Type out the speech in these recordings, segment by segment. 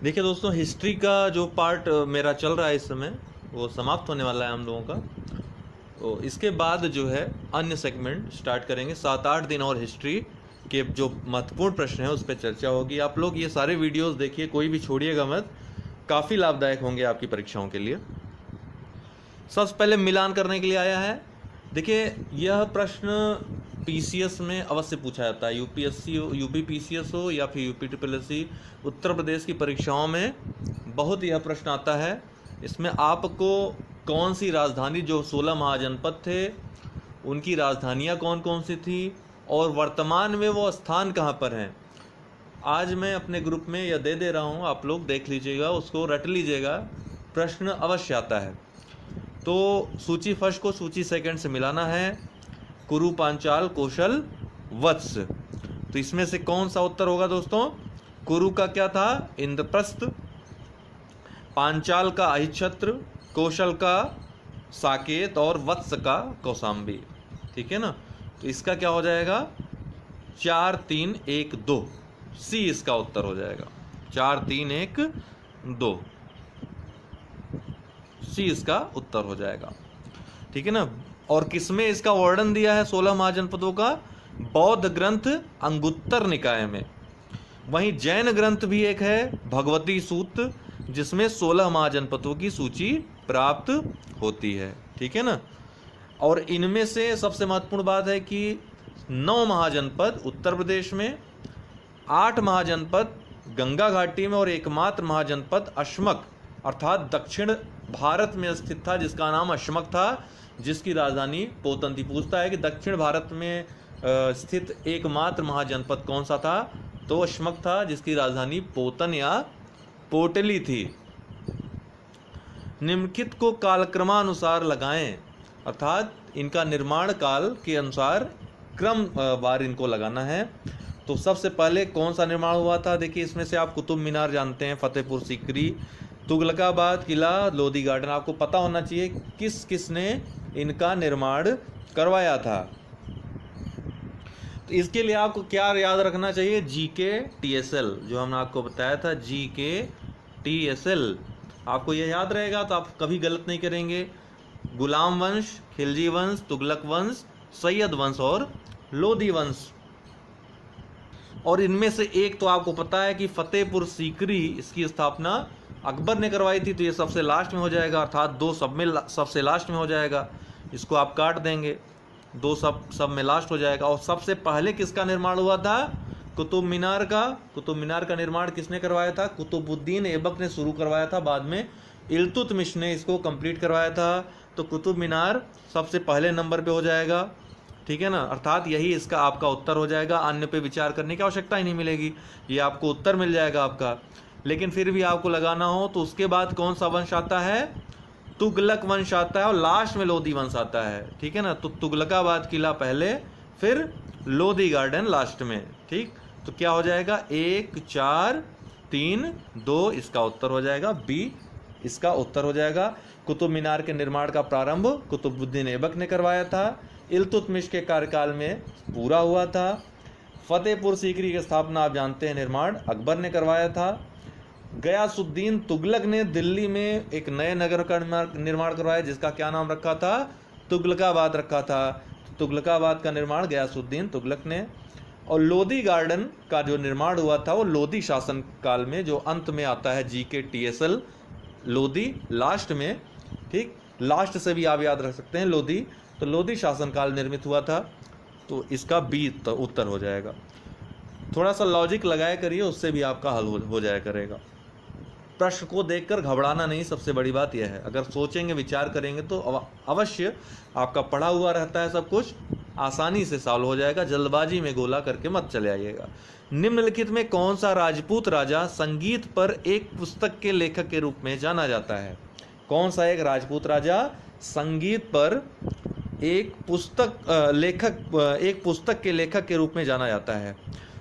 देखिए दोस्तों, हिस्ट्री का जो पार्ट मेरा चल रहा है इस समय, वो समाप्त होने वाला है हम लोगों का। तो इसके बाद जो है अन्य सेगमेंट स्टार्ट करेंगे। 7-8 दिन और हिस्ट्री के जो महत्वपूर्ण प्रश्न हैं उस पर चर्चा होगी। आप लोग ये सारे वीडियोस देखिए, कोई भी छोड़िएगा मत, काफ़ी लाभदायक होंगे आपकी परीक्षाओं के लिए। सबसे पहले मिलान करने के लिए आया है। देखिए, यह प्रश्न पीसीएस में अवश्य पूछा जाता है। यूपीएससी हो, यूपी पीसीएस हो या फिर यूपी ट्रिपल उत्तर प्रदेश की परीक्षाओं में बहुत यह प्रश्न आता है। इसमें आपको कौन सी राजधानी, जो 16 महाजनपद थे उनकी राजधानियाँ कौन कौन सी थी और वर्तमान में वो स्थान कहाँ पर हैं, आज मैं अपने ग्रुप में यह दे रहा हूँ, आप लोग देख लीजिएगा, उसको रट लीजिएगा, प्रश्न अवश्य आता है। तो सूची फर्स्ट को सूची सेकंड से मिलाना है। कुरु, पांचाल, कौशल, वत्स। तो इसमें से कौन सा उत्तर होगा दोस्तों? कुरु का क्या था? इंद्रप्रस्थ। पांचाल का अहिच्छत्र, कौशल का साकेत और वत्स का कौशाम्बी। ठीक है ना? तो इसका क्या हो जाएगा? 4, 3, 1, 2। सी इसका उत्तर हो जाएगा। 4, 3, 1, 2। सी इसका उत्तर हो जाएगा। ठीक है ना? और किसमें इसका वर्णन दिया है 16 महाजनपदों का? बौद्ध ग्रंथ अंगुत्तर निकाय में। वहीं जैन ग्रंथ भी एक है, भगवती सूत्र, जिसमें 16 महाजनपदों की सूची प्राप्त होती है। ठीक है ना? और इनमें से सबसे महत्वपूर्ण बात है कि 9 महाजनपद उत्तर प्रदेश में, 8 महाजनपद गंगा घाटी में और एकमात्र महाजनपद अशमक अर्थात दक्षिण भारत में स्थित था, जिसका नाम अशमक था, जिसकी राजधानी पोतन थी। पूछता है कि दक्षिण भारत में स्थित एकमात्र महाजनपद कौन सा था? तो अशमक था, जिसकी राजधानी पोतन या पोटली थी। निम्नलिखित को कालक्रमानुसार लगाएं, अर्थात इनका निर्माण काल के अनुसार क्रम वार इनको लगाना है। तो सबसे पहले कौन सा निर्माण हुआ था? देखिए, इसमें से आप कुतुब मीनार जानते हैं, फतेहपुर सीकरी, तुगलकाबाद किला, लोधी गार्डन। आपको पता होना चाहिए किस किसने इनका निर्माण करवाया था। तो इसके लिए आपको क्या याद रखना चाहिए? जीके टीएसएल, जो हमने आपको बताया था, जीके टीएसएल। आपको यह याद रहेगा तो आप कभी गलत नहीं करेंगे। गुलाम वंश, खिलजी वंश, तुगलक वंश, सैयद वंश और लोधी वंश। और इनमें से एक तो आपको पता है कि फतेहपुर सीकरी, इसकी स्थापना अकबर ने करवाई थी, तो ये सबसे लास्ट में हो जाएगा, अर्थात 2 सब में सबसे लास्ट में हो जाएगा। इसको आप काट देंगे, 2 सब में लास्ट हो जाएगा। और सबसे पहले किसका निर्माण हुआ था? कुतुब मीनार का। कुतुब मीनार का निर्माण किसने करवाया था? कुतुबुद्दीन ऐबक ने शुरू करवाया था, बाद में इल्तुतमिश ने इसको कंप्लीट करवाया था। तो कुतुब मीनार सबसे पहले नंबर पे हो जाएगा। ठीक है ना? अर्थात यही इसका आपका उत्तर हो जाएगा। अन्य पे विचार करने की आवश्यकता ही नहीं मिलेगी, ये आपको उत्तर मिल जाएगा आपका। लेकिन फिर भी आपको लगाना हो तो उसके बाद कौन सा वंश आता है? तुगलक वंश आता है और लास्ट में लोधी वंश आता है। ठीक है ना? तो तुगलकाबाद किला पहले, फिर लोधी गार्डन लास्ट में। ठीक, तो क्या हो जाएगा? 1, 4, 3, 2 इसका उत्तर हो जाएगा। बी इसका उत्तर हो जाएगा। कुतुब मीनार के निर्माण का प्रारंभ कुतुबुद्दीन ऐबक ने करवाया था, इल्तुतमिश के कार्यकाल में पूरा हुआ था। फतेहपुर सीकरी की स्थापना आप जानते हैं, निर्माण अकबर ने करवाया था। गयासुद्दीन तुगलक ने दिल्ली में एक नए नगर का निर्माण करवाया, जिसका क्या नाम रखा था? तुगलकाबाद रखा था। तुगलकाबाद का निर्माण गयासुद्दीन तुगलक ने। और लोधी गार्डन का जो निर्माण हुआ था वो लोधी शासन काल में, जो अंत में आता है जीके टीएसएल, लोधी लास्ट में। ठीक, लास्ट से भी आप याद रख सकते हैं लोधी। तो लोधी शासनकाल निर्मित हुआ था, तो इसका बी उत्तर हो जाएगा। थोड़ा सा लॉजिक लगाया करिए, उससे भी आपका हल हो जाया करेगा। प्रश्न को देखकर घबराना नहीं, सबसे बड़ी बात यह है। अगर सोचेंगे, विचार करेंगे तो अवश्य आपका पढ़ा हुआ रहता है, सब कुछ आसानी से सॉल्व हो जाएगा। जल्दबाजी में गोला करके मत चले आइएगा। निम्नलिखित में कौन सा राजपूत राजा संगीत पर एक पुस्तक के लेखक के रूप में जाना जाता है? कौन सा एक राजपूत राजा संगीत पर एक पुस्तक के लेखक के रूप में जाना जाता है?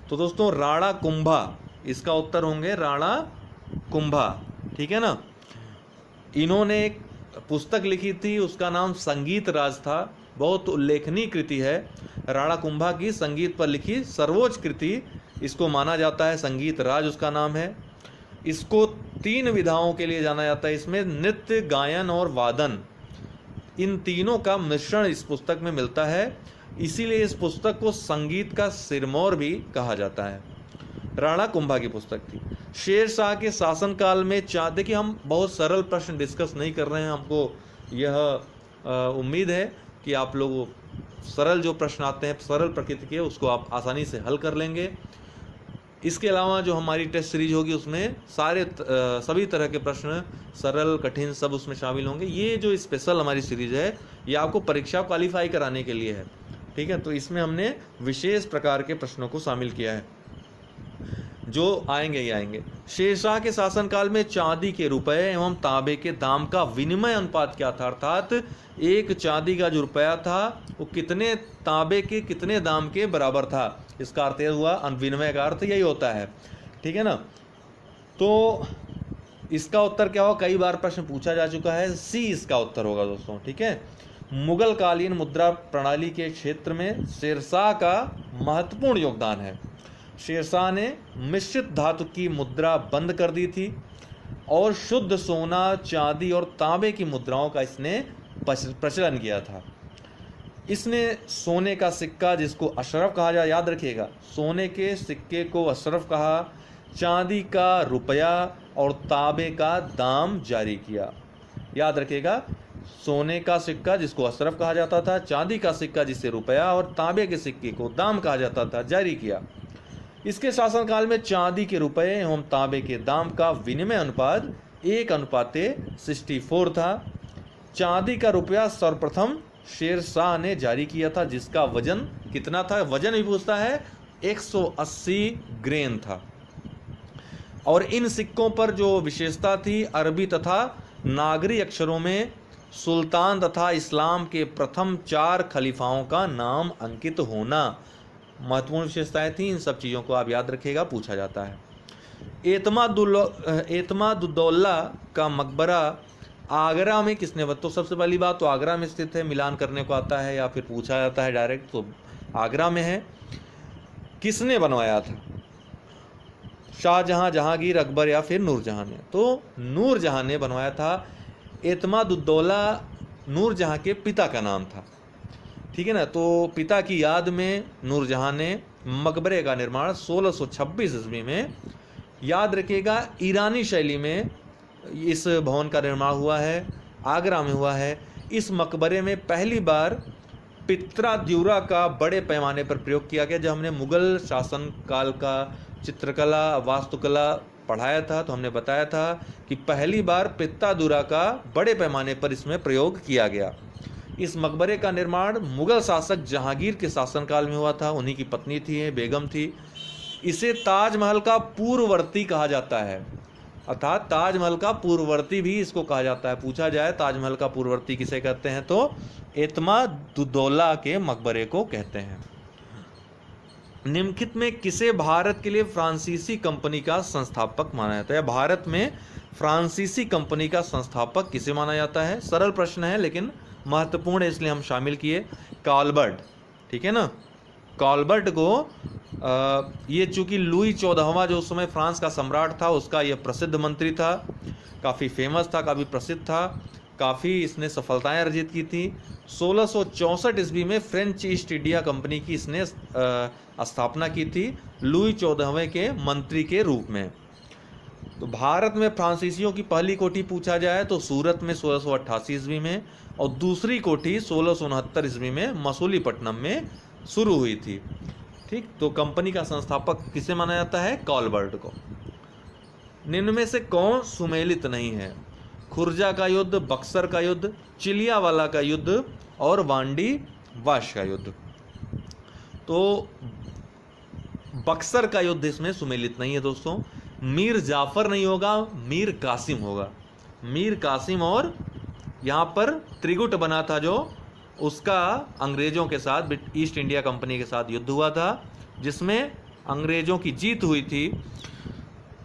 तो दोस्तों, राणा कुंभा इसका उत्तर होंगे, राणा कुंभा। ठीक है ना? इन्होंने एक पुस्तक लिखी थी, उसका नाम संगीत राज था। बहुत उल्लेखनीय कृति है राणा कुंभा की, संगीत पर लिखी सर्वोच्च कृति इसको माना जाता है, संगीत राज उसका नाम है। इसको 3 विधाओं के लिए जाना जाता है। इसमें नृत्य, गायन और वादन, इन तीनों का मिश्रण इस पुस्तक में मिलता है। इसीलिए इस पुस्तक को संगीत का सिरमौर भी कहा जाता है। राणा कुंभा की पुस्तक थी। शेरशाह के शासनकाल में देखिए हम बहुत सरल प्रश्न डिस्कस नहीं कर रहे हैं, हमको यह उम्मीद है कि आप लोग सरल जो प्रश्न आते हैं सरल प्रकृति के, उसको आप आसानी से हल कर लेंगे। इसके अलावा जो हमारी टेस्ट सीरीज होगी उसमें सभी तरह के प्रश्न, सरल कठिन, सब उसमें शामिल होंगे। ये जो स्पेशल हमारी सीरीज है ये आपको परीक्षा क्वालिफाई कराने के लिए है, ठीक है। तो इसमें हमने विशेष प्रकार के प्रश्नों को शामिल किया है, जो आएंगे ही आएंगे। शेरशाह के शासनकाल में चांदी के रुपए एवं तांबे के दाम का विनिमय अनुपात क्या था, अर्थात एक चांदी का जो रुपया था वो कितने तांबे के कितने दाम के बराबर था। इसका अर्थ यह हुआ, विनिमय का अर्थ यही होता है, ठीक है ना। तो इसका उत्तर क्या होगा, कई बार प्रश्न पूछा जा चुका है, सी इसका उत्तर होगा दोस्तों, ठीक है। मुगल कालीन मुद्रा प्रणाली के क्षेत्र में शेरशाह का महत्वपूर्ण योगदान है। शेरशाह ने मिश्रित धातु की मुद्रा बंद कर दी थी और शुद्ध सोना, चांदी और तांबे की मुद्राओं का इसने प्रचलन किया था। इसने सोने का सिक्का, जिसको अशरफ कहा जाए, याद रखिएगा, सोने के सिक्के को अशरफ कहा, चांदी का रुपया और तांबे का दाम जारी किया। याद रखिएगा, सोने का सिक्का जिसको अशरफ कहा जाता था, चांदी का सिक्का जिसे रुपया और तांबे के सिक्के को दाम कहा जाता था, जारी किया। इसके शासनकाल में चांदी के रुपए एवं तांबे के दाम का विनिमय अनुपात 1:64 था। चांदी का रुपया सर्वप्रथम शेरशाह ने जारी किया था, जिसका वजन कितना था, वजन भी पूछता है, 180 ग्रेन था। और इन सिक्कों पर जो विशेषता थी, अरबी तथा नागरी अक्षरों में सुल्तान तथा इस्लाम के प्रथम 4 खलीफाओं का नाम अंकित होना महत्वपूर्ण विशेषताएं थी। इन सब चीज़ों को आप याद रखिएगा, पूछा जाता है। एतमादुद्दौला का मकबरा आगरा में किसने तो सबसे पहली बात तो आगरा में स्थित है, मिलान करने को आता है या फिर पूछा जाता है डायरेक्ट, तो आगरा में है। किसने बनवाया था, शाहजहां, जहांगीर, अकबर या फिर नूरजहां ने? तो नूरजहां ने बनवाया था। एतमादुद्दौला नूरजहां के पिता का नाम था, ठीक है ना। तो पिता की याद में नूरजहां ने मकबरे का निर्माण 1626 ईस्वी में, याद रखिएगा, ईरानी शैली में इस भवन का निर्माण हुआ है, आगरा में हुआ है। इस मकबरे में पहली बार पित्रा का बड़े पैमाने पर प्रयोग किया गया। जब हमने मुगल शासन काल का चित्रकला, वास्तुकला पढ़ाया था तो हमने बताया था कि पहली बार पित्रा का बड़े पैमाने पर इसमें प्रयोग किया गया। इस मकबरे का निर्माण मुगल शासक जहांगीर के शासनकाल में हुआ था, उन्हीं की पत्नी थी, बेगम थी। इसे ताजमहल का पूर्ववर्ती कहा जाता है, अर्थात ताजमहल का पूर्ववर्ती भी इसको कहा जाता है। पूछा जाए ताजमहल का पूर्ववर्ती किसे कहते हैं, तो एतमादुद्दौला के मकबरे को कहते हैं। निम्नलिखित में किसे भारत के लिए फ्रांसीसी कंपनी का संस्थापक माना जाता है? भारत में फ्रांसीसी कंपनी का संस्थापक किसे माना जाता है? सरल प्रश्न है लेकिन महत्वपूर्ण है, इसलिए हम शामिल किए। कॉलबर्ट, ठीक है ना। कॉलबर्ट को ये चूंकि लुई 14वां जो उस समय फ्रांस का सम्राट था, उसका यह प्रसिद्ध मंत्री था, काफ़ी फेमस था, काफ़ी प्रसिद्ध था, काफ़ी इसने सफलताएं अर्जित की थी। 1664 ईस्वी में फ्रेंच ईस्ट इंडिया कंपनी की इसने स्थापना की थी, लुई 14वें के मंत्री के रूप में। तो भारत में फ्रांसीसियों की पहली कोठी पूछा जाए तो सूरत में 1688 ईस्वी में, और दूसरी कोठी 1669 ईस्वी में मसूलीपट्टनम में शुरू हुई थी, ठीक। तो कंपनी का संस्थापक किसे माना जाता है? कॉलबर्ट को। निम्न में से कौन सुमेलित नहीं है? खुर्जा का युद्ध, बक्सर का युद्ध, चिलियावाला का युद्ध और वांडी वाश का युद्ध। तो बक्सर का युद्ध इसमें सुमेलित नहीं है दोस्तों। मीर जाफर नहीं होगा, मीर कासिम होगा। मीर कासिम, और यहाँ पर त्रिगुट बना था जो, उसका अंग्रेजों के साथ, ईस्ट इंडिया कंपनी के साथ युद्ध हुआ था, जिसमें अंग्रेजों की जीत हुई थी।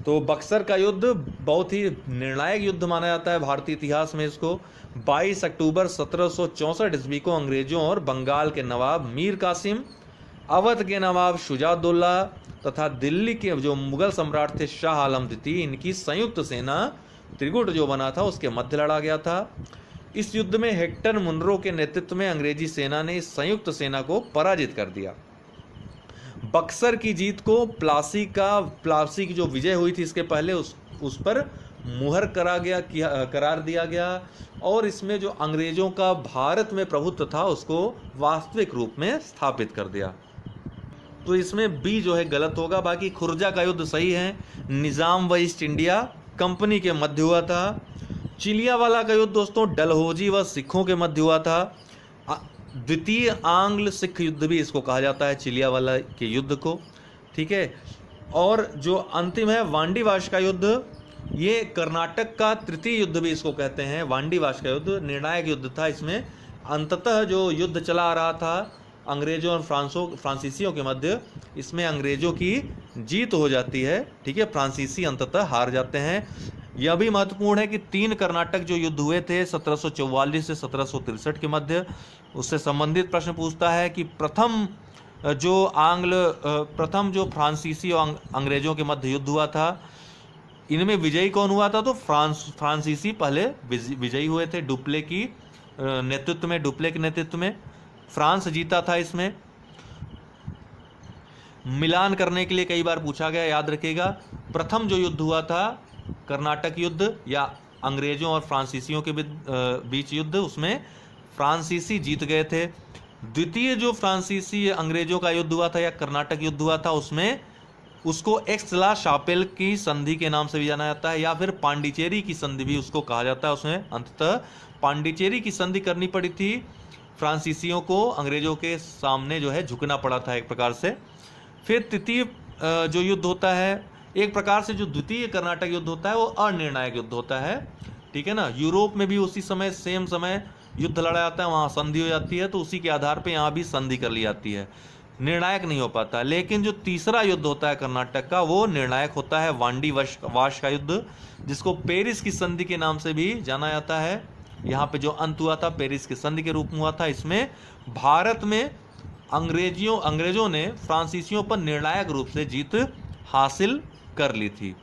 तो बक्सर का युद्ध बहुत ही निर्णायक युद्ध माना जाता है भारतीय इतिहास में इसको। 22 अक्टूबर 1764 ईस्वी को अंग्रेजों और बंगाल के नवाब मीर कासिम अवध के नवाब शुजाउद्दौला तथा दिल्ली के जो मुगल सम्राट थे शाह आलम द्वितीय, इनकी संयुक्त सेना त्रिगुट जो बना था उसके मध्य लड़ा गया था। इस युद्ध में हेक्टर मुनरो के नेतृत्व में अंग्रेजी सेना ने इस संयुक्त सेना को पराजित कर दिया। बक्सर की जीत को प्लासी की जो विजय हुई थी इसके पहले उस पर मुहर करार दिया गया और इसमें जो अंग्रेजों का भारत में प्रभुत्व था उसको वास्तविक रूप में स्थापित कर दिया। तो इसमें बी जो है गलत होगा, बाकी खुर्जा का युद्ध सही है। निजाम व ईस्ट इंडिया कंपनी के मध्य हुआ था। चिलियावाला का युद्ध दोस्तों डलहौजी व सिखों के मध्य हुआ था। द्वितीय आंग्ल सिख युद्ध भी इसको कहा जाता है, चिलियावाला के युद्ध को, ठीक है। और जो अंतिम है वांडीवाश का युद्ध, ये कर्नाटक का तृतीय युद्ध भी इसको कहते हैं। वांडीवाश का युद्ध निर्णायक युद्ध था। इसमें अंततः जो युद्ध चला आ रहा था अंग्रेजों और फ्रांसीसियों के मध्य, इसमें अंग्रेजों की जीत हो जाती है, ठीक है। फ्रांसीसी अंततः हार जाते हैं। यह भी महत्वपूर्ण है कि 3 कर्नाटक जो युद्ध हुए थे 1744 से 1763 के मध्य, उससे संबंधित प्रश्न पूछता है कि प्रथम जो फ्रांसीसी और अंग्रेजों के मध्य युद्ध हुआ था, इनमें विजयी कौन हुआ था? तो फ्रांसीसी पहले विजयी हुए थे। डुप्ले के नेतृत्व में फ्रांस जीता था। इसमें मिलान करने के लिए कई बार पूछा गया, याद रखिएगा। प्रथम जो युद्ध हुआ था कर्नाटक युद्ध या अंग्रेजों और फ्रांसीसियों के बीच युद्ध, उसमें फ्रांसीसी जीत गए थे। द्वितीय जो फ्रांसीसी अंग्रेजों का युद्ध हुआ था या कर्नाटक युद्ध हुआ था, उसमें उसको एक्स-ला शापेल की संधि के नाम से भी जाना जाता है या फिर पांडिचेरी की संधि भी उसको कहा जाता है। उसमें अंततः पांडिचेरी की संधि करनी पड़ी थी। फ्रांसीसियों को अंग्रेजों के सामने जो है झुकना पड़ा था एक प्रकार से। फिर तृतीय जो युद्ध होता है, एक प्रकार से जो द्वितीय कर्नाटक युद्ध होता है वो अनिर्णायक युद्ध होता है, ठीक है ना। यूरोप में भी उसी समय सेम समय युद्ध लड़ा जाता है, वहाँ संधि हो जाती है, तो उसी के आधार पे यहाँ भी संधि कर ली जाती है, निर्णायक नहीं हो पाता। लेकिन जो तीसरा युद्ध होता है कर्नाटक का, वो निर्णायक होता है, वांडीवाश का युद्ध, जिसको पेरिस की संधि के नाम से भी जाना जाता है। यहाँ पे जो अंत हुआ था पेरिस की संधि के रूप में हुआ था। इसमें भारत में अंग्रेजों ने फ्रांसीसियों पर निर्णायक रूप से जीत हासिल कर ली थी।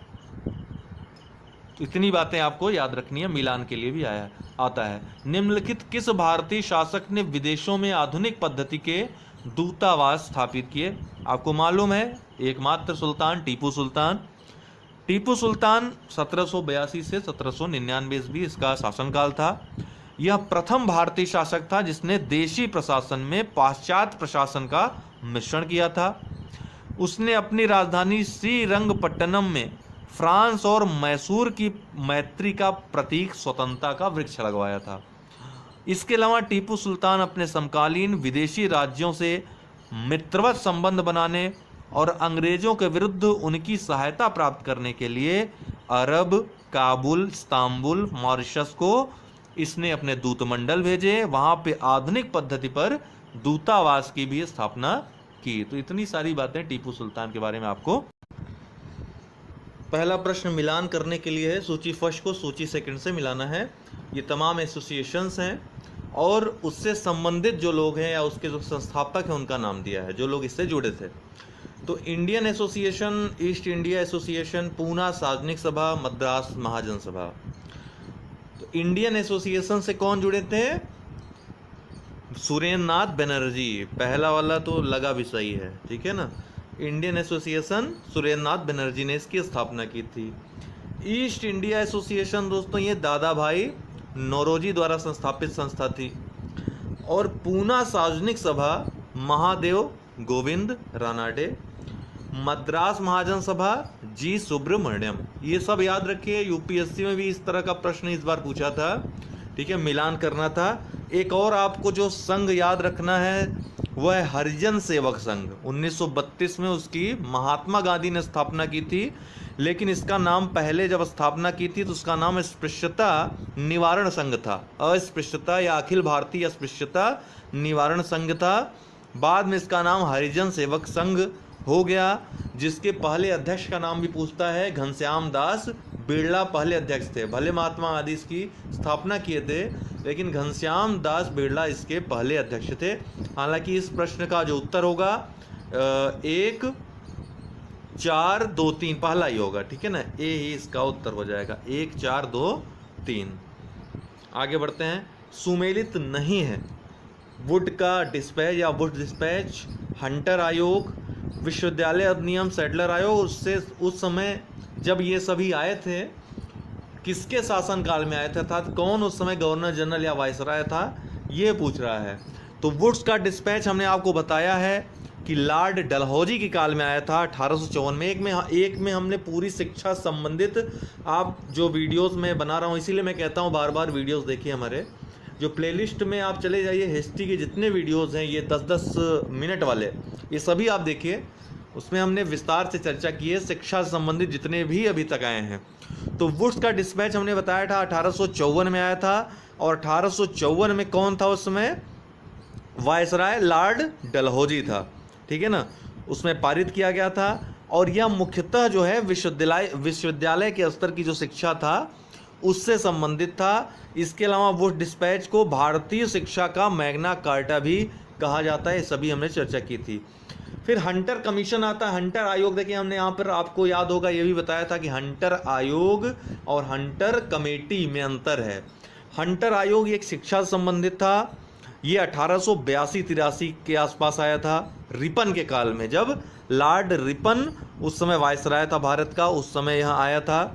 तो इतनी बातें आपको याद रखनी है, मिलान के लिए भी आता है। निम्नलिखित किस भारतीय शासक ने विदेशों में आधुनिक पद्धति के दूतावास स्थापित किए? आपको मालूम है, एकमात्र सुल्तान टीपू सुल्तान। टीपू सुल्तान 1782 से 1799 भी इसका शासनकाल था। यह प्रथम भारतीय शासक था जिसने देशी प्रशासन में पाश्चात्य प्रशासन का मिश्रण किया था। उसने अपनी राजधानी श्रीरंगपट्टनम में फ्रांस और मैसूर की मैत्री का प्रतीक स्वतंत्रता का वृक्ष लगवाया था। इसके अलावा टीपू सुल्तान अपने समकालीन विदेशी राज्यों से मित्रवत संबंध बनाने और अंग्रेजों के विरुद्ध उनकी सहायता प्राप्त करने के लिए अरब, काबुल, इस्तांबुल, मॉरिशस को इसने अपने दूतमंडल भेजे। वहां पे आधुनिक पद्धति पर दूतावास की भी स्थापना की। तो इतनी सारी बातें टीपू सुल्तान के बारे में आपको। पहला प्रश्न मिलान करने के लिए है, सूची फर्स्ट को सूची सेकंड से मिलाना है। ये तमाम एसोसिएशंस हैं और उससे संबंधित जो लोग हैं या उसके जो संस्थापक हैं उनका नाम दिया है, जो लोग इससे जुड़े थे। तो Indian association, east India association, Poona सार्वजनिक सभा, मद्रास महाजन सभा। तो इंडियन एसोसिएशन से कौन जुड़े थे? सुरेंद्र नाथ बनर्जी। पहला वाला तो लगा भी सही है, ठीक है ना। इंडियन एसोसिएशन सुरेंद्र नाथ बनर्जी ने इसकी स्थापना की थी। ईस्ट इंडिया एसोसिएशन दोस्तों ये दादा भाई नौरोजी द्वारा संस्थापित संस्था थी। और पूना सार्वजनिक सभा महादेव गोविंद रानाडे। मद्रास महाजन सभा जी सुब्रमण्यम। ये सब याद रखिए, यूपीएससी में भी इस तरह का प्रश्न इस बार पूछा था, ठीक है, मिलान करना था। एक और आपको जो संघ याद रखना है वह है हरिजन सेवक संघ। 1932 में उसकी महात्मा गांधी ने स्थापना की थी, लेकिन इसका नाम पहले जब स्थापना की थी तो उसका नाम अस्पृश्यता निवारण संघ था। अस्पृश्यता या अखिल भारतीय अस्पृश्यता निवारण संघ था। बाद में इसका नाम हरिजन सेवक संघ हो गया, जिसके पहले अध्यक्ष का नाम भी पूछता है। घनश्याम दास बिरला पहले अध्यक्ष थे। भले महात्मा गांधी इसकी स्थापना किए थे, लेकिन घनश्याम दास बिरला इसके पहले अध्यक्ष थे। हालांकि इस प्रश्न का जो उत्तर होगा 1 4 2 3 पहला ही होगा, ठीक है ना, ए ही इसका उत्तर हो जाएगा, 1 4 2 3। आगे बढ़ते हैं, सुमेलित नहीं है। वुड का डिस्पैच या वुड डिस्पैच, हंटर आयोग, विश्वविद्यालय अधिनियम, सैडलर आयोग, उससे उस समय जब ये सभी आए थे किसके शासनकाल में आए थे, अर्थात कौन उस समय गवर्नर जनरल या वायसराय था, ये पूछ रहा है। तो वुड्स का डिस्पैच हमने आपको बताया है कि लॉर्ड डलहौजी के काल में आया था 1854 में। एक में हमने पूरी शिक्षा संबंधित आप जो वीडियोस मैं बना रहा हूँ, इसीलिए मैं कहता हूँ बार बार वीडियोस देखिए, हमारे जो प्लेलिस्ट में आप चले जाइए, हिस्ट्री के जितने वीडियोस हैं ये 10-10 मिनट वाले, ये सभी आप देखिए, उसमें हमने विस्तार से चर्चा की है शिक्षा से संबंधित जितने भी अभी तक आए हैं। तो वुड्स का डिस्पैच हमने बताया था 1854 में आया था, और 1854 में कौन था उस समय, वायसराय लॉर्ड डलहौजी था, ठीक है ना, उसमें पारित किया गया था। और यह मुख्यतः जो है विश्वविद्यालय के स्तर की जो शिक्षा था उससे संबंधित था। इसके अलावा वुड्स डिस्पैच को भारतीय शिक्षा का मैग्ना कार्टा भी कहा जाता है, सभी हमने चर्चा की थी। फिर हंटर कमीशन आता है, हंटर आयोग। देखिए हमने यहाँ पर आपको याद होगा ये भी बताया था कि हंटर आयोग और हंटर कमेटी में अंतर है। हंटर आयोग एक शिक्षा से संबंधित था, ये 1882-83 के आसपास आया था, रिपन के काल में, जब लॉर्ड रिपन उस समय वायसराय था भारत का, उस समय यहाँ आया था,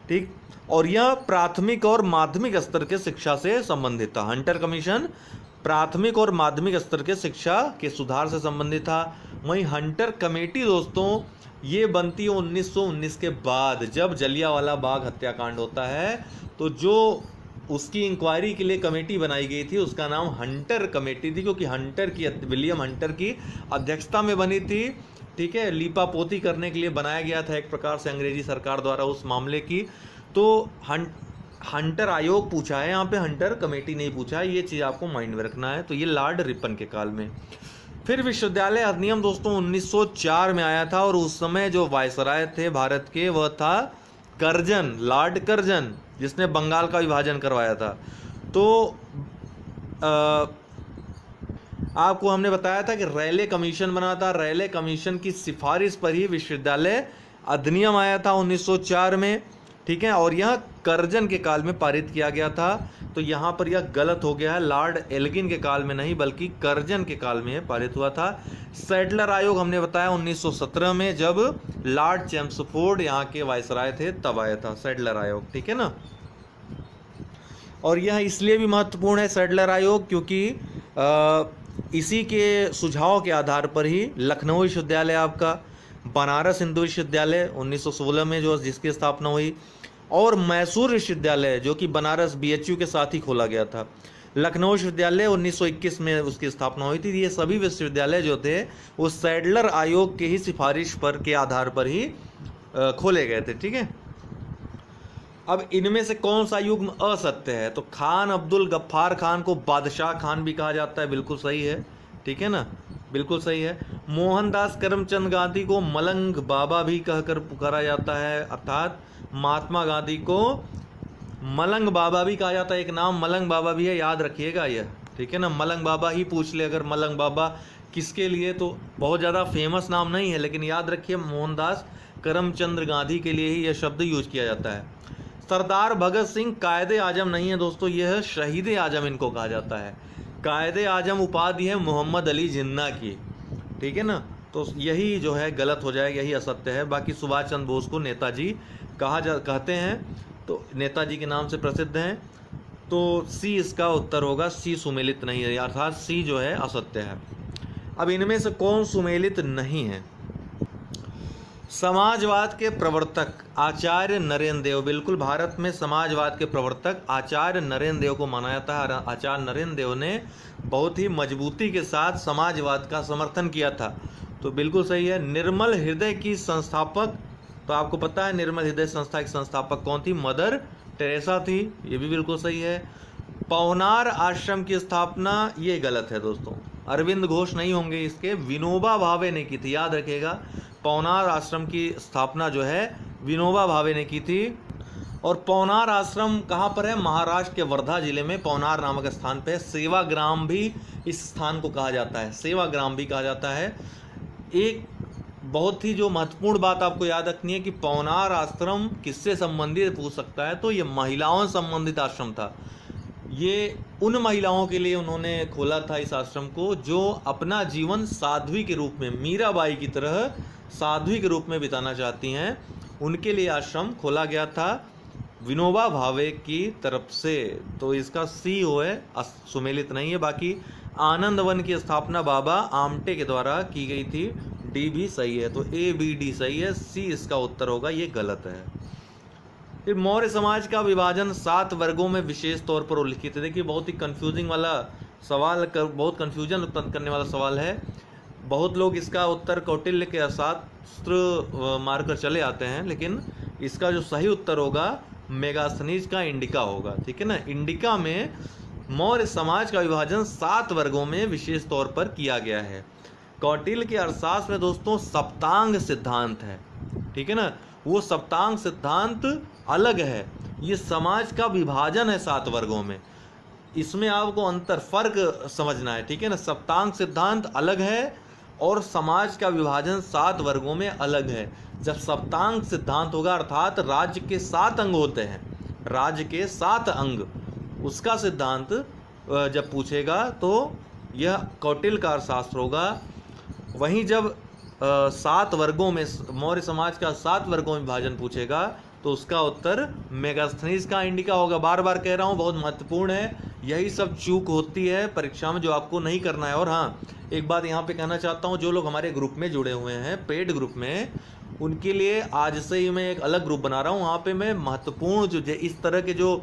ठीक। और यह प्राथमिक और माध्यमिक स्तर के शिक्षा से संबंधित था। हंटर कमीशन प्राथमिक और माध्यमिक स्तर के शिक्षा के सुधार से संबंधित था। वहीं हंटर कमेटी दोस्तों ये बनती है 1919 के बाद, जब जलियांवाला बाग हत्याकांड होता है, तो जो उसकी इंक्वायरी के लिए कमेटी बनाई गई थी उसका नाम हंटर कमेटी थी, क्योंकि विलियम हंटर की अध्यक्षता में बनी थी, ठीक है, लीपापोती करने के लिए बनाया गया था एक प्रकार से अंग्रेजी सरकार द्वारा उस मामले की। तो हंटर आयोग पूछा है यहाँ पे, हंटर कमेटी नहीं पूछा है, ये चीज़ आपको माइंड में रखना है। तो ये लॉर्ड रिपन के काल में। फिर विश्वविद्यालय अधिनियम दोस्तों 1904 में आया था, और उस समय जो वायसराय थे भारत के वह था कर्जन, लॉर्ड कर्जन, जिसने बंगाल का विभाजन करवाया था। तो आपको हमने बताया था कि रैले कमीशन बना था, रैले कमीशन की सिफारिश पर ही विश्वविद्यालय अधिनियम आया था 1904 में, ठीक है, और यह कर्जन के काल में पारित किया गया था। तो यहाँ पर यह गलत हो गया है, लॉर्ड एल्गिन के काल में नहीं बल्कि कर्जन के काल में पारित हुआ था। सैडलर आयोग हमने बताया 1917 में, जब लॉर्ड चेम्सफोर्ड यहाँ के वायसराय थे तब आया था सैडलर आयोग, ठीक है ना। और यह इसलिए भी महत्वपूर्ण है सैडलर आयोग क्योंकि इसी के सुझाव के आधार पर ही लखनऊ विश्वविद्यालय, आपका बनारस हिंदू विश्वविद्यालय 1916 में जो जिसकी स्थापना हुई, और मैसूर विश्वविद्यालय जो कि बनारस BHU के साथ ही खोला गया था, लखनऊ विश्वविद्यालय 1921 में उसकी स्थापना हुई थी। ये सभी विश्वविद्यालय जो थे वो सैडलर आयोग के ही सिफारिश पर के आधार पर ही खोले गए थे, ठीक है। अब इनमें से कौन सा युग्म असत्य है, तो खान अब्दुल गफ्फार खान को बादशाह खान भी कहा जाता है, बिल्कुल सही है, ठीक है ना, बिल्कुल सही है। मोहनदास करमचंद गांधी को मलंग बाबा भी कहकर पुकारा जाता है, अर्थात महात्मा गांधी को मलंग बाबा भी कहा जाता है, एक नाम मलंग बाबा भी है, याद रखिएगा यह, ठीक है ना। मलंग बाबा ही पूछ ले अगर, मलंग बाबा किसके लिए, तो बहुत ज़्यादा फेमस नाम नहीं है, लेकिन याद रखिए मोहनदास करमचंद गांधी के लिए ही यह शब्द यूज किया जाता है। सरदार भगत सिंह कायदे आजम नहीं है दोस्तों, यह शहीद आजम इनको कहा जाता है। कायदे आजम उपाधि है मोहम्मद अली जिन्ना की, ठीक है ना। तो यही जो है गलत हो जाएगा, यही असत्य है। बाकी सुभाष चंद्र बोस को नेताजी कहते हैं, तो नेताजी के नाम से प्रसिद्ध हैं। तो सी इसका उत्तर होगा, सी सुमेलित नहीं है, अर्थात सी जो है असत्य है। अब इनमें से कौन सुमेलित नहीं है, समाजवाद के प्रवर्तक आचार्य नरेंद्र देव, बिल्कुल भारत में समाजवाद के प्रवर्तक आचार्य नरेंद्र देव को माना जाता है। आचार्य नरेंद्र देव ने बहुत ही मजबूती के साथ समाजवाद का समर्थन किया था, तो बिल्कुल सही है। निर्मल हृदय की संस्थापक, तो आपको पता है निर्मल हृदय संस्था की संस्थापक कौन थी, मदर टेरेसा थी, ये भी बिल्कुल सही है। पवनार आश्रम की स्थापना, ये गलत है दोस्तों, अरविंद घोष नहीं होंगे इसके, विनोबा भावे ने की थी, याद रखिएगा। पवनार आश्रम की स्थापना जो है विनोबा भावे ने की थी। और पवनार आश्रम कहाँ पर है, महाराष्ट्र के वर्धा जिले में पवनार नामक स्थान पे। सेवाग्राम भी इस स्थान को कहा जाता है, सेवाग्राम भी कहा जाता है। एक बहुत ही जो महत्वपूर्ण बात आपको याद रखनी है कि पवनार आश्रम किससे संबंधित पूछ सकता है, तो ये महिलाओं से संबंधित आश्रम था। ये उन महिलाओं के लिए उन्होंने खोला था इस आश्रम को जो अपना जीवन साध्वी के रूप में, मीराबाई की तरह साध्वी के रूप में बिताना चाहती हैं, उनके लिए आश्रम खोला गया था विनोबा भावे की तरफ से। तो इसका सी हो है, सुमेलित नहीं है। बाकी आनंद वन की स्थापना बाबा आमटे के द्वारा की गई थी, डी भी सही है। तो ए बी डी सही है, सी इसका उत्तर होगा, ये गलत है। फिर मौर्य समाज का विभाजन 7 वर्गों में विशेष तौर पर उल्लिखित है। देखिए बहुत ही कंफ्यूजिंग वाला सवाल, बहुत कंफ्यूजन उत्पन्न करने वाला सवाल है। बहुत लोग इसका उत्तर कौटिल्य के अर्थशास्त्र मारकर चले आते हैं, लेकिन इसका जो सही उत्तर होगा मेगास्थनीज का इंडिका होगा। ठीक है ना, इंडिका में मौर्य समाज का विभाजन 7 वर्गों में विशेष तौर पर किया गया है। कौटिल्य के अर्थशास्त्र में दोस्तों सप्तांग सिद्धांत है। ठीक है ना, वो सप्तांग सिद्धांत अलग है, ये समाज का विभाजन है 7 वर्गों में। इसमें आपको अंतर फर्क समझना है। ठीक है ना, सप्तांग सिद्धांत अलग है और समाज का विभाजन 7 वर्गों में अलग है। जब सप्तांग सिद्धांत होगा अर्थात राज्य के 7 अंग होते हैं, राज्य के 7 अंग, उसका सिद्धांत जब पूछेगा तो यह कौटिल्य का अर्थशास्त्र होगा। वहीं जब 7 वर्गों में मौर्य समाज का 7 वर्गों में विभाजन पूछेगा तो उसका उत्तर मेगास्थनीज का इंडिका होगा। बार बार कह रहा हूँ, बहुत महत्वपूर्ण है। यही सब चूक होती है परीक्षा में जो आपको नहीं करना है। और हाँ, एक बात यहाँ पे कहना चाहता हूँ, जो लोग हमारे ग्रुप में जुड़े हुए हैं, पेड ग्रुप में, उनके लिए आज से ही मैं एक अलग ग्रुप बना रहा हूँ। वहाँ पे मैं महत्वपूर्ण जो इस तरह के जो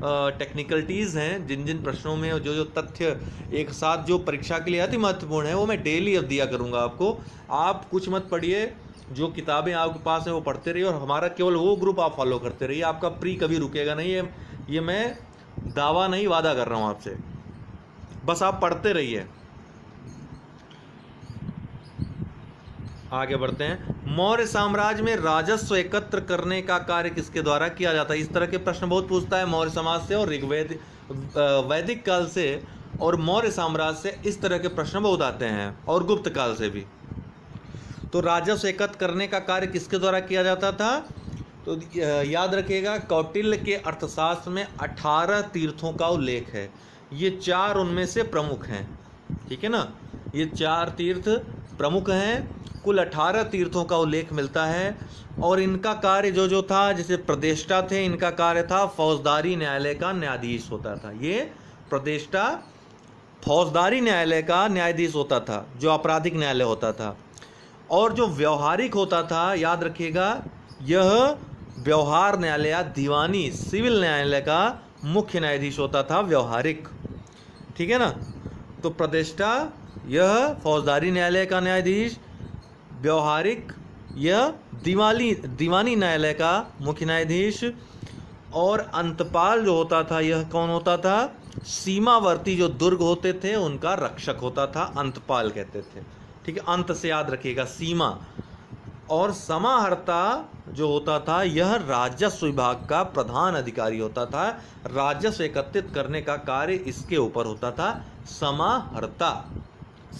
टेक्निकलिटीज़ हैं, जिन जिन प्रश्नों में जो जो तथ्य एक साथ जो परीक्षा के लिए अति महत्वपूर्ण है, वो मैं डेली अब दिया करूँगा आपको। आप कुछ मत पढ़िए, जो किताबें आपके पास हैं वो पढ़ते रहिए, और हमारा केवल वो ग्रुप आप फॉलो करते रहिए। आपका प्री कभी रुकेगा नहीं है, ये मैं दावा नहीं, वादा कर रहा हूँ आपसे। बस आप पढ़ते रहिए। आगे बढ़ते हैं। मौर्य साम्राज्य में राजस्व एकत्र करने का कार्य किसके द्वारा किया जाता है? इस तरह के प्रश्न बहुत पूछता है मौर्य समाज से और ऋग्वेद वैदिक काल से और मौर्य साम्राज्य से इस तरह के प्रश्न बहुत आते हैं, और गुप्त काल से भी। तो राजस्व एकत्र करने का कार्य किसके द्वारा किया जाता था? तो याद रखिएगा, कौटिल्य के अर्थशास्त्र में 18 तीर्थों का उल्लेख है। ये 4 उनमें से प्रमुख हैं। ठीक है ना, ये 4 तीर्थ प्रमुख हैं। कुल 18 तीर्थों का उल्लेख मिलता है। और इनका कार्य जो जो था, जैसे प्रदेष्टा थे, इनका कार्य था फौजदारी न्यायालय का न्यायाधीश होता था। ये प्रदेष्टा फौजदारी न्यायालय का न्यायाधीश होता था, जो आपराधिक न्यायालय होता था। और जो व्यवहारिक होता था, याद रखिएगा, यह व्यवहार न्यायालय दीवानी सिविल न्यायालय का मुख्य न्यायाधीश होता था, व्यवहारिक। ठीक है ना, तो प्रतिष्ठा यह फौजदारी न्यायालय का न्यायाधीश, व्यवहारिक यह दीवानी न्यायालय का मुख्य न्यायाधीश, और अंतपाल जो होता था, यह कौन होता था? सीमावर्ती जो दुर्ग होते थे उनका रक्षक होता था, अंतपाल कहते थे। ठीक है, अंत से याद रखिएगा, सीमा। और समाहर्ता जो होता था, यह राजस्व विभाग का प्रधान अधिकारी होता था। राजस्व एकत्रित करने का कार्य इसके ऊपर होता था। समाहर्ता,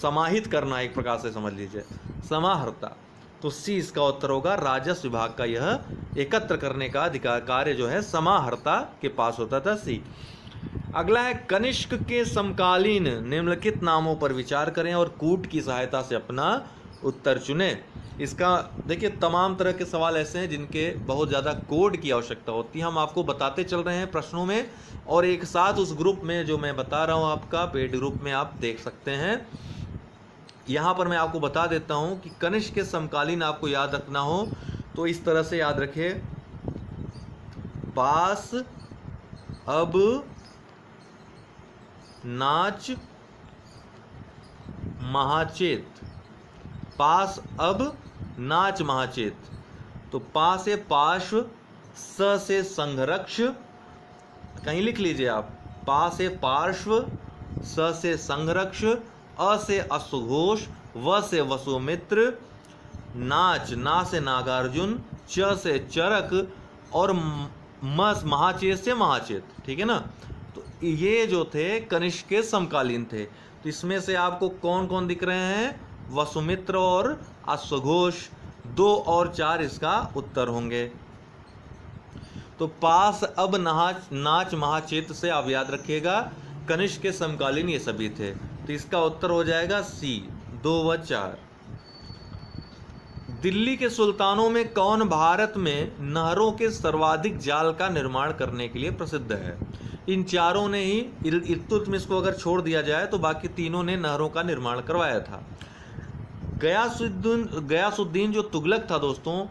समाहित करना एक प्रकार से समझ लीजिए, समाहर्ता। तो सी इसका उत्तर होगा, राजस्व विभाग का यह एकत्र करने का अधिकार कार्य जो है समाहर्ता के पास होता था, सी। अगला है, कनिष्क के समकालीन निम्नलिखित नामों पर विचार करें और कूट की सहायता से अपना उत्तर चुनें। इसका देखिए, तमाम तरह के सवाल ऐसे हैं जिनके बहुत ज़्यादा कोड की आवश्यकता होती है। हम आपको बताते चल रहे हैं प्रश्नों में, और एक साथ उस ग्रुप में जो मैं बता रहा हूँ आपका पेड ग्रुप में आप देख सकते हैं। यहाँ पर मैं आपको बता देता हूँ कि कनिष्क के समकालीन आपको याद रखना हो तो इस तरह से याद रखिए, पास अब नाच महाचेत, पास अब नाच महाचेत। तो पा से पार्श्व, स से संघरक्ष, कहीं लिख लीजिए आप, पा से पार्श्व, स से संघरक्ष, अ से अश्वघोष, व से वसुमित्र, नाच, ना से नागार्जुन, च से चरक, और महाचेत से महाचेत। ठीक है ना, तो ये जो थे कनिष्क के समकालीन थे। तो इसमें से आपको कौन कौन दिख रहे हैं? वसुमित्र और अश्वघोष, 2 और 4 इसका उत्तर होंगे। तो पास अब नाच महाचेत से आप याद रखिएगा कनिष्क के समकालीन ये सभी थे, तो इसका उत्तर हो जाएगा सी, 2 व 4। दिल्ली के सुल्तानों में कौन भारत में नहरों के सर्वाधिक जाल का निर्माण करने के लिए प्रसिद्ध है? इन चारों ने ही, इल्तुतमिश को अगर छोड़ दिया जाए तो बाकी तीनों ने नहरों का निर्माण करवाया था। गयासुद्दीन जो तुगलक था दोस्तों,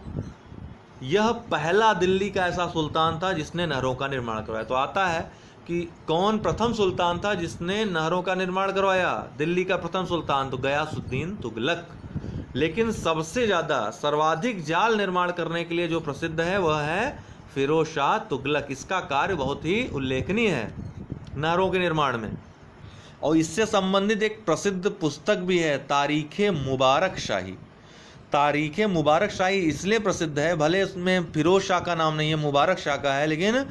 यह पहला दिल्ली का ऐसा सुल्तान था जिसने नहरों का निर्माण करवाया। तो आता है कि कौन प्रथम सुल्तान था जिसने नहरों का निर्माण करवाया? दिल्ली का प्रथम सुल्तान तो गयासुद्दीन तुगलक। लेकिन सबसे ज़्यादा सर्वाधिक जाल निर्माण करने के लिए जो प्रसिद्ध है वह है फिरोज शाह तुगलक। इसका कार्य बहुत ही उल्लेखनीय है नहरों के निर्माण में। और इससे संबंधित एक प्रसिद्ध पुस्तक भी है, तारीख़ मुबारक शाही। तारीख़ मुबारक शाही इसलिए प्रसिद्ध है, भले इसमें फिरोज शाह का नाम नहीं है, मुबारक शाह का है, लेकिन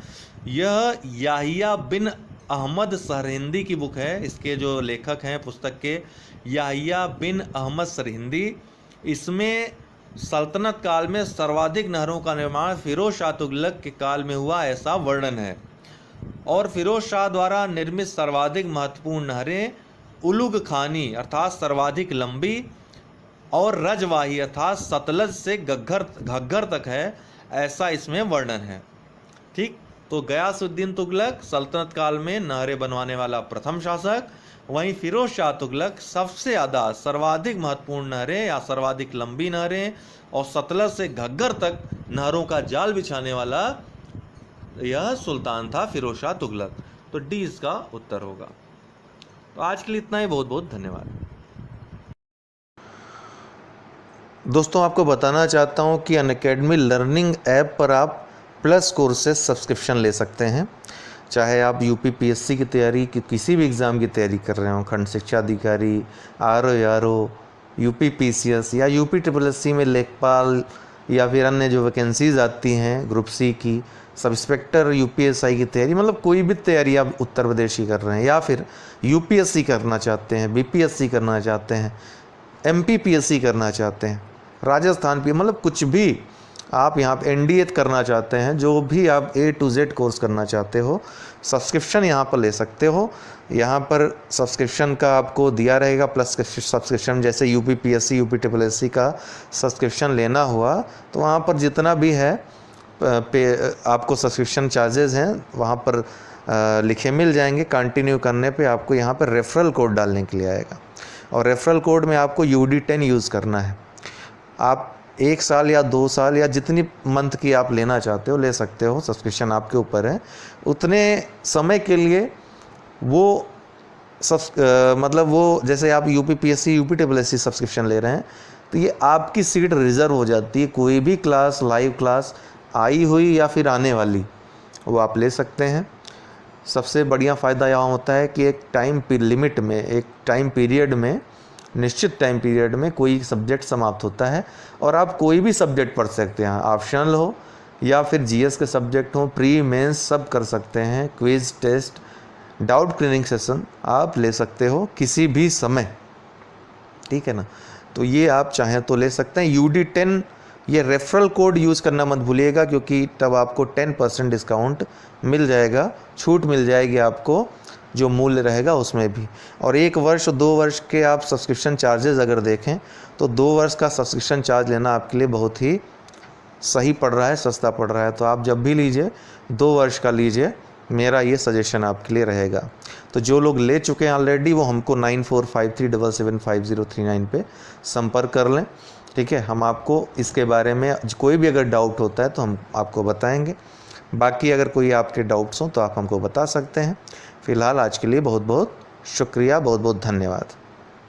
यह याहिया बिन अहमद सरहिंदी की बुक है। इसके जो लेखक हैं पुस्तक के, याहिया बिन अहमद सरहिंदी। इसमें सल्तनत काल में सर्वाधिक नहरों का निर्माण फिरोज शाह तुगलक के काल में हुआ ऐसा वर्णन है। और फिरोज शाह द्वारा निर्मित सर्वाधिक महत्वपूर्ण नहरें उलुग खानी अर्थात सर्वाधिक लंबी और रजवाही अर्थात सतलज से घग्गर तक है, ऐसा इसमें वर्णन है। ठीक, तो गयासुद्दीन तुगलक सल्तनत काल में नहरें बनवाने वाला प्रथम शासक, वहीं फिरोज शाह तुगलक सबसे ज़्यादा सर्वाधिक महत्वपूर्ण नहरें या सर्वाधिक लंबी नहरें और सतलज से घग्गर तक नहरों का जाल बिछाने वाला यह सुल्तान था फिरोज शाह तुगलक। तो डी इसका उत्तर होगा। तो आज के लिए इतना ही, बहुत बहुत धन्यवाद। दोस्तों आपको बताना चाहता हूँ कि अनअकैडमी लर्निंग ऐप पर आप प्लस कोर्सेज सब्सक्रिप्शन ले सकते हैं। चाहे आप यूपी पीएससी की तैयारी की किसी भी एग्ज़ाम की तैयारी कर रहे हो, खंड शिक्षा अधिकारी, आरओ, यूपी पीसीएस या यूपी ट्रिपल में लेखपाल या फिर अन्य जो वैकेंसीज़ आती हैं ग्रुप सी की, सब इंस्पेक्टर यूपीएसआई की तैयारी, मतलब कोई भी तैयारी आप उत्तर प्रदेश की कर रहे हैं या फिर यूपीएससी करना चाहते हैं, बीपीएससी करना चाहते हैं, एमपीपीएससी करना चाहते हैं, राजस्थान भी, मतलब कुछ भी आप यहाँ पे एनडीए करना चाहते हैं, जो भी आप A to Z कोर्स करना चाहते हो, सब्सक्रिप्शन यहाँ पर ले सकते हो। यहाँ पर सब्सक्रिप्शन का आपको दिया रहेगा प्लस सब्सक्रिप्शन, जैसे UP PSC, UP triple SC का सब्सक्रिप्शन लेना हुआ तो वहाँ पर जितना भी है आपको सब्सक्रिप्शन चार्जेस हैं वहाँ पर लिखे मिल जाएंगे। कंटिन्यू करने पे आपको यहाँ पर रेफरल कोड डालने के लिए आएगा और रेफरल कोड में आपको UD10 यूज़ करना है। आप 1 साल या 2 साल या जितनी मंथ की आप लेना चाहते हो ले सकते हो, सब्सक्रिप्शन आपके ऊपर है। उतने समय के लिए वो मतलब वो जैसे आप UP PSC, UP triple SC subscription ले रहे हैं तो ये आपकी सीट रिज़र्व हो जाती है। कोई भी क्लास, लाइव क्लास आई हुई या फिर आने वाली, वो आप ले सकते हैं। सबसे बढ़िया फ़ायदा यहाँ होता है कि एक टाइम लिमिट में, एक टाइम पीरियड में, निश्चित टाइम पीरियड में कोई सब्जेक्ट समाप्त होता है और आप कोई भी सब्जेक्ट पढ़ सकते हैं, ऑप्शनल हो या फिर जीएस के सब्जेक्ट हो, प्री मेंस सब कर सकते हैं। Quiz, test, doubt clearing session आप ले सकते हो किसी भी समय, ठीक है ना। तो ये आप चाहें तो ले सकते हैं। UD10 ये रेफरल कोड यूज़ करना मत भूलिएगा, क्योंकि तब आपको 10% डिस्काउंट मिल जाएगा, छूट मिल जाएगी आपको जो मूल्य रहेगा उसमें भी। और 1 वर्ष 2 वर्ष के आप सब्सक्रिप्शन चार्जेस अगर देखें तो 2 वर्ष का सब्सक्रिप्शन चार्ज लेना आपके लिए बहुत ही सही पड़ रहा है, सस्ता पड़ रहा है। तो आप जब भी लीजिए 2 वर्ष का लीजिए, मेरा ये सजेशन आपके लिए रहेगा। तो जो लोग ले चुके हैं ऑलरेडी वो हमको 9453775039 पे संपर्क कर लें, ठीक है। हम आपको इसके बारे में कोई भी अगर डाउट होता है तो हम आपको बताएंगे। बाकी अगर कोई आपके डाउट्स हों तो आप हमको बता सकते हैं। फ़िलहाल आज के लिए बहुत बहुत शुक्रिया, बहुत बहुत धन्यवाद।